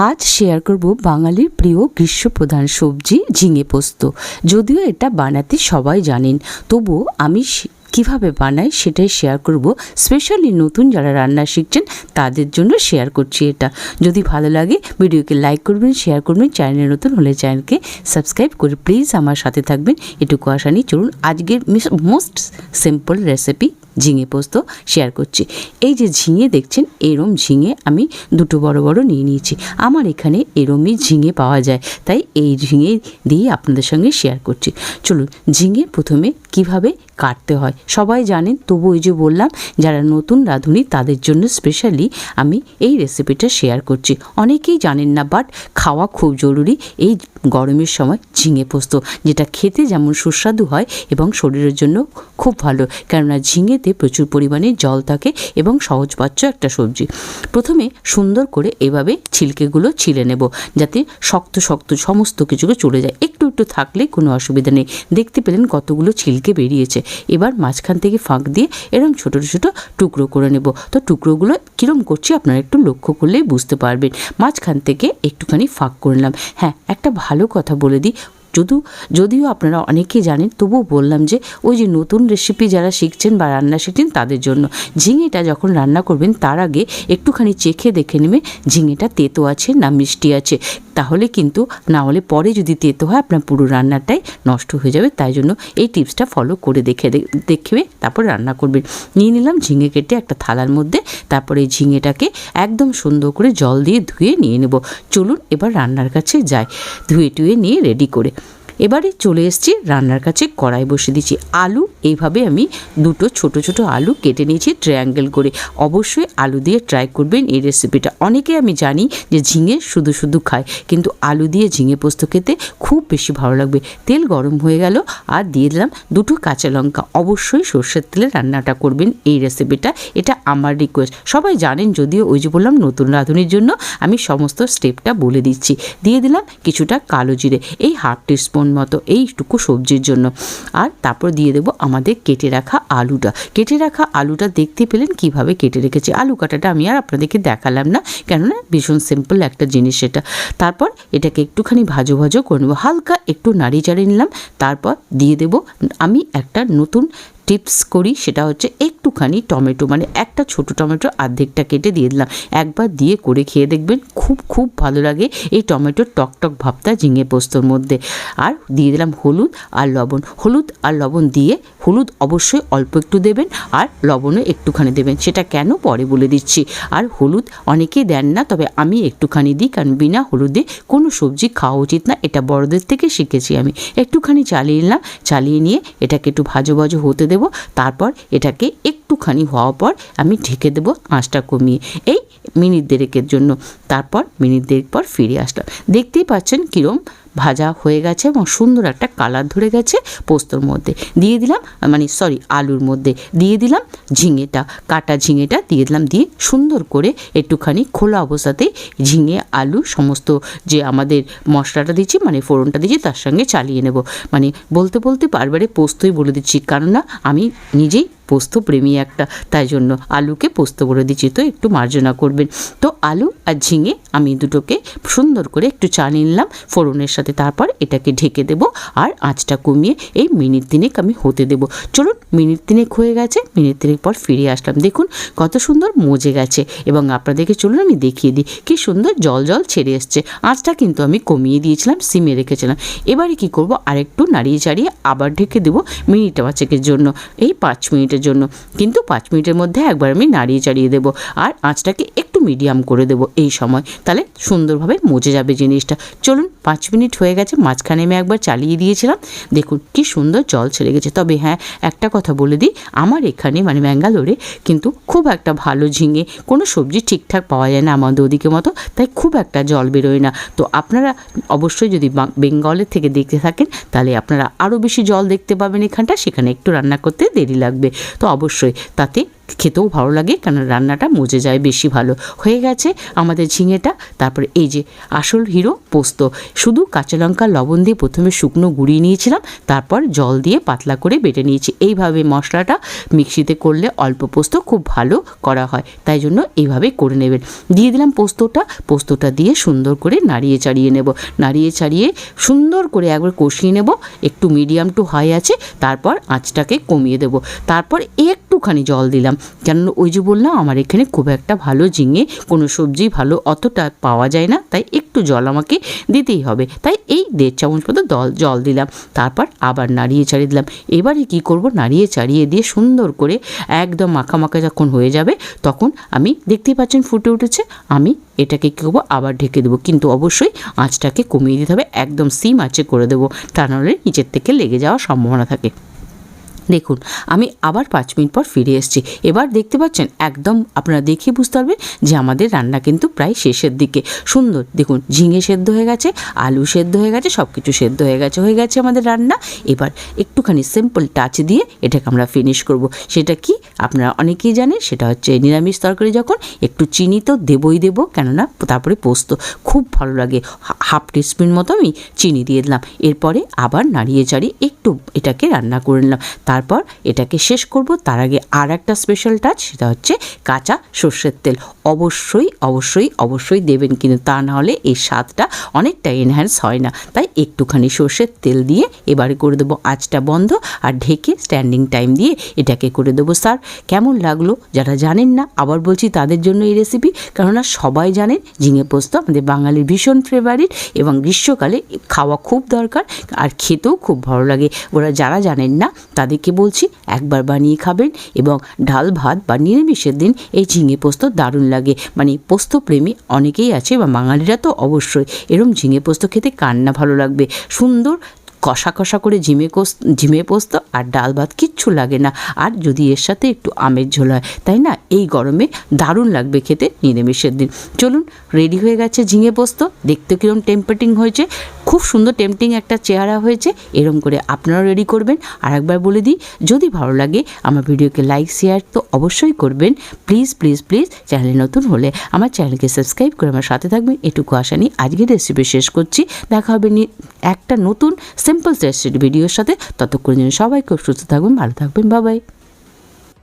আজ শেয়ার করব বাঙালির প্রিয় গ্রীষ্মপ্রধান সবজি ঝিঙে পোস্ত। যদিও এটা বানাতে সবাই জানেন, তবুও আমি কিভাবে বানাই সেটাই শেয়ার করব। স্পেশালি নতুন যারা রান্না শিখছেন তাদের জন্য শেয়ার করছি এটা। যদি ভালো লাগে ভিডিওকে লাইক করবেন, শেয়ার করবেন, চ্যানেলে নতুন হলে চ্যানেলকে সাবস্ক্রাইব করে প্লিজ আমার সাথে থাকবেন। এটুকু আশা নিয়ে চলুন আজকের মোস্ট সিম্পল রেসিপি ঝিঙে পোস্ত শেয়ার করছি। এই যে ঝিঙে দেখছেন, এরম ঝিঙে আমি দুটো বড় বড় নিয়ে নিয়েছি। আমার এখানে এরমই ঝিঙে পাওয়া যায়, তাই এই ঝিঙে দিয়ে আপনাদের সঙ্গে শেয়ার করছি। চলুন, ঝিঙে প্রথমে কিভাবে কাটতে হয় সবাই জানেন, তবু ওই যে বললাম যারা নতুন রাঁধুনি তাদের জন্য স্পেশালি আমি এই রেসিপিটা শেয়ার করছি। অনেকেই জানেন না, বাট খাওয়া খুব জরুরি এই গরমের সময় ঝিঙে পোস্ত, যেটা খেতে যেমন সুস্বাদু হয় এবং শরীরের জন্য খুব ভালো, কেননা ঝিঙেতে প্রচুর পরিমাণে জল থাকে এবং সহজপাচ্য একটা সবজি। প্রথমে সুন্দর করে এভাবে ছিলকেগুলো ছিলে নেব, যাতে শক্ত শক্ত সমস্ত কিছুকে চলে যায়। একটু একটু থাকলে কোনো অসুবিধা নেই। দেখতে পেলেন কতগুলো ছিলকে বেরিয়েছে। এবার মাঝখান থেকে ফাঁক দিয়ে এরকম ছোটো ছোটো টুকরো করে নেব। তো টুকরোগুলো কীরকম করছি আপনারা একটু লক্ষ্য করলেই বুঝতে পারবেন। মাঝখান থেকে একটুখানি ফাঁক করে নিলাম। হ্যাঁ, একটা ভালো কথা বলে দিই, যদিও আপনারা অনেকেই জানেন, তবুও বললাম যে ওই যে নতুন রেসিপি যারা শিখছেন বা রান্না শিখছেন তাদের জন্য ঝিঙেটা যখন রান্না করবেন তার আগে একটুখানি চেখে দেখে নেবে ঝিঙেটা তেতো আছে না মিষ্টি আছে। তাহলে কিন্তু, না হলে পরে যদি তেতো হয় আপনার পুরো রান্নাটাই নষ্ট হয়ে যাবে। তাই জন্য এই টিপসটা ফলো করে দেখবে তারপর রান্না করবেন। নিয়ে নিলাম ঝিঙে কেটে একটা থালার মধ্যে। তারপরে এই ঝিঙেটাকে একদম সুন্দর করে জল দিয়ে ধুয়ে নিয়ে নেব। চলুন এবার রান্নার কাছে যাই, ধুয়ে টুয়ে নিয়ে রেডি করে। এবারে চলে এসেছি রান্নার কাছে, কড়াই বসে দিচ্ছি। আলু এইভাবে আমি দুটো ছোট ছোট আলু কেটে নিয়েছি ট্রায়াঙ্গেল করে। অবশ্যই আলু দিয়ে ট্রাই করবেন এই রেসিপিটা। অনেকে আমি জানি যে ঝিঙে শুধু শুধু খায়, কিন্তু আলু দিয়ে ঝিঙে পোস্ত খেতে খুব বেশি ভালো লাগবে। তেল গরম হয়ে গেল আর দিয়ে দিলাম দুটো কাঁচা লঙ্কা। অবশ্যই সর্ষের তেলে রান্নাটা করবেন এই রেসিপিটা, এটা আমার রিকোয়েস্ট। সবাই জানেন, যদিও ওই যে বললাম নতুন রাঁধুনির জন্য আমি সমস্ত স্টেপটা বলে দিচ্ছি। দিয়ে দিলাম কিছুটা কালো জিরে, এই হাফ টিস্পুন মতো এইটুকু সবজির জন্য। আর তারপর দিয়ে দেবো আমাদের কেটে রাখা আলুটা। কেটে রাখা আলুটা দেখতে পেলেন কিভাবে কেটে রেখেছি। আলু কাটাটা আমি আর আপনাদেরকে দেখালাম না, কেননা ভীষণ সিম্পল একটা জিনিস এটা। তারপর এটাকে একটুখানি ভাজো ভাজো করে নেবো, হালকা একটু নাড়ি চাড়িয়ে নিলাম। তারপর দিয়ে দেবো আমি একটা নতুন টিপস করি, সেটা হচ্ছে একটুখানি টমেটো, মানে একটা ছোট টমেটো অর্ধেকটা কেটে দিয়ে দিলাম। একবার দিয়ে করে খেয়ে দেখবেন, খুব খুব ভালো লাগে এই টমেটোর টকটক ভাবটা ঝিঙে পোস্তর মধ্যে। আর দিয়ে দিলাম হলুদ আর লবণ। হলুদ আর লবণ দিয়ে, হলুদ অবশ্যই অল্প একটু দেবেন আর লবণও একটুখানি দেবেন, সেটা কেন পরে বলে দিচ্ছি। আর হলুদ অনেকেই দেন না, তবে আমি একটুখানি দিই, কারণ বিনা হলুদে কোনো সবজি খাওয়া উচিত না, এটা বড়দের থেকে শিখেছি আমি। একটুখানি চালিয়ে নিলাম, চালিয়ে নিয়ে এটাকে একটু ভাজো ভাজো হতে দেবো। তারপর এটাকে একটুখানি হওয়ার পর আমি ঢেকে দেবো আঁচটা কমিয়ে, এই মিনিট দেড়েকের জন্য। তারপর মিনিট দেড়েক পর ফিরে আসলাম। দেখতেই পাচ্ছেন কিরম ভাজা হয়ে গেছে এবং সুন্দর একটা কালার ধরে গেছে পোস্তর মধ্যে। দিয়ে দিলাম, আলুর মধ্যে দিয়ে দিলাম ঝিঙেটা, কাটা ঝিঙেটা দিয়ে দিলাম। দিয়ে সুন্দর করে একটুখানি খোলা অবস্থাতেই ঝিঙে আলু সমস্ত যে আমাদের মশলাটা দিচ্ছি, মানে ফোড়নটা দিচ্ছি, তার সঙ্গে চালিয়ে নেব। মানে বলতে বলতে বারবারে পোস্তই বলে দিচ্ছি, কারণ না আমি নিজেই পোস্ত প্রেমী একটা, তাই জন্য আলুকে পোস্ত বলে দিচ্ছি, তো একটু মার্জনা করবেন। তো আলু আর ঝিঙে আমি দুটোকে সুন্দর করে একটু চালিয়ে নিলাম ফোড়নের সাথে। তারপর এটাকে ঢেকে দেব আর আঁচটা কমিয়ে এই মিনিট তিনেক আমি হতে দেব। চলুন, মিনিট তিনেক হয়ে গেছে, মিনিট তিনেক পর ফিরে আসলাম। দেখুন কত সুন্দর মজে গেছে এবং আপনাদেরকে চলুন আমি দেখিয়ে দিই কি সুন্দর জল জল ছেড়ে এসছে। আঁচটা কিন্তু আমি কমিয়ে দিয়েছিলাম, সিমে রেখেছিলাম। এবারে কি করব, আরেকটু নাড়িয়ে চাড়িয়ে আবার ঢেকে দেবো মিনিট 5 জন্য, এই 5 মিনিটের জন্য। কিন্তু 5 মিনিটের মধ্যে একবার আমি নাড়িয়ে চাড়িয়ে দেবো আর আঁচটাকে একটু মিডিয়াম করে দেবো এই সময়, তাহলে সুন্দরভাবে মজে যাবে জিনিসটা। চলুন, 5 মিনিট হয়ে গেছে, মাঝখানে আমি একবার চালিয়ে দিয়েছিলাম। দেখুন কি সুন্দর জল ছেড়ে গেছে। তবে হ্যাঁ, একটা কথা বলে দিই, আমার এখানে মানে ব্যাঙ্গালোরে কিন্তু খুব একটা ভালো ঝিঙে কোনো সবজি ঠিকঠাক পাওয়া যায় না আমাদের ওদিকে মতো, তাই খুব একটা জল বেরোয় না। তো আপনারা অবশ্যই যদি বেঙ্গলের থেকে দেখতে থাকেন তাহলে আপনারা আরও বেশি জল দেখতে পাবেন এখানটা, সেখানে একটু রান্না করতে দেরি লাগবে। তো অবশ্যই তাতে খেতেও ভালো লাগে, কারণ রান্নাটা মজে যায় বেশি ভালো। হয়ে গেছে আমাদের ঝিঙেটা। তারপরে এই যে আসল হিরো পোস্ত, শুধু কাঁচা লঙ্কা লবণ দিয়ে প্রথমে শুকনো গুঁড়িয়ে নিয়েছিলাম, তারপর জল দিয়ে পাতলা করে বেটে নিয়েছি। এইভাবে মশলাটা মিক্সিতে করলে অল্প পোস্ত খুব ভালো করা হয়, তাই জন্য এইভাবে করে নেবেন। দিয়ে দিলাম পোস্তটা দিয়ে সুন্দর করে নাড়িয়ে চাড়িয়ে নেব। নাড়িয়ে চাড়িয়ে সুন্দর করে একবার কষিয়ে নেব, একটু মিডিয়াম টু হাই আছে, তারপর আঁচটাকে কমিয়ে দেব। তারপর একটুখানি জল দিলাম, কেন ওই যে বললাম আমার এখানে খুব একটা ভালো ঝিঙে কোনো সবজি ভালো অতটা পাওয়া যায় না, তাই একটু জল আমাকে দিতেই হবে। তাই এই 1.5 চামচ মতো জল দিলাম। তারপর আবার নাড়িয়ে চাড়িয়ে দিলাম। এবারে কি করব, নাড়িয়ে চাড়িয়ে দিয়ে সুন্দর করে একদম মাখা মাখা যখন হয়ে যাবে, তখন আমি দেখতেই পাচ্ছেন ফুটে উঠেছে, আমি এটাকে কী করবো, আবার ঢেকে দেবো। কিন্তু অবশ্যই আঁচটাকে কমিয়ে দিতে হবে, একদম সিম আঁচে করে দেবো, তা নাহলে নিচের থেকে লেগে যাওয়ার সম্ভাবনা থাকে। দেখুন আমি আবার 5 মিনিট পর ফিরে এসেছি। এবার দেখতে পাচ্ছেন একদম আপনারা দেখে বুঝতে পারবেন যে আমাদের রান্না কিন্তু প্রায় শেষের দিকে। সুন্দর দেখুন, ঝিঙে সেদ্ধ হয়ে গেছে, আলু সেদ্ধ হয়ে গেছে, সব কিছু সেদ্ধ হয়ে গেছে আমাদের রান্না। এবার একটুখানি সিম্পল টাচ দিয়ে এটাকে আমরা ফিনিশ করব। সেটা কি আপনারা অনেকেই জানেন, সেটা হচ্ছে নিরামিষ তরকারি যখন একটু চিনি তো দেবই দেবো, কেননা তারপরে পোস্ত খুব ভালো লাগে। হাফ টিস্পুন মতো আমি চিনি দিয়ে দিলাম। এরপরে আবার নাড়িয়ে চাড়িয়ে একটু এটাকে রান্না করে নিলাম। তারপর এটাকে শেষ করব, তার আগে আর একটা স্পেশাল টাচ, সেটা হচ্ছে কাঁচা সর্ষের তেল। অবশ্যই অবশ্যই অবশ্যই দেবেন, কিন্তু তা না হলে এই স্বাদটা অনেকটা এনহ্যান্স হয় না। তাই একটুখানি সর্ষের তেল দিয়ে এবারে করে দেবো আঁচটা বন্ধ, আর ঢেকে স্ট্যান্ডিং টাইম দিয়ে এটাকে করে দেবো সার্ভ। কেমন লাগলো, যারা জানেন না আবার বলছি তাদের জন্য এই রেসিপি, কেননা সবাই জানেন ঝিঙে পোস্ত আমাদের বাঙালির ভীষণ ফেভারিট, এবং গ্রীষ্মকালে খাওয়া খুব দরকার, আর খেতেও খুব ভালো লাগে। ওরা যারা জানেন না তাদেরকে বলছি একবার বানিয়ে খাবেন, এবং ডাল ভাত বা নিরামিষের দিন এই ঝিঙে পোস্ত দারুণ লাগে। মানে পোস্ত প্রেমী অনেকেই আছে, বা বাঙালিরা তো অবশ্যই, এরম ঝিঙে পোস্ত খেতে কার না ভালো লাগবে। সুন্দর কষা কষা করে ঝিমে পোস্ত আর ডাল ভাত কিচ্ছু লাগে না, আর যদি এর সাথে একটু আমের ঝোল হয়, তাই না, এই গরমে দারুণ লাগবে খেতে নিরামিষের দিন। চলুন, রেডি হয়ে গেছে ঝিঙে পোস্ত। দেখতে কীরকম টেম্পটিং হয়েছে, খুব সুন্দর টেম্পটিং একটা চেহারা হয়েছে। এরকম করে আপনারাও রেডি করবেন। আর একবার বলে দিই, যদি ভালো লাগে আমার ভিডিওকে লাইক শেয়ার তো অবশ্যই করবেন। প্লিজ প্লিজ প্লিজ, চ্যানেলে নতুন হলে আমার চ্যানেলকে সাবস্ক্রাইব করে আমার সাথে থাকবেন। এটুকু আশা নিয়ে আজকের রেসিপি শেষ করছি। দেখা হবে একটা নতুন সিম্পল রেসিপি ভিডিওর সাথে। ততক্ষণ জন্য সবাই খুব সুস্থ থাকবেন, ভালো থাকবেন, বাই বাই।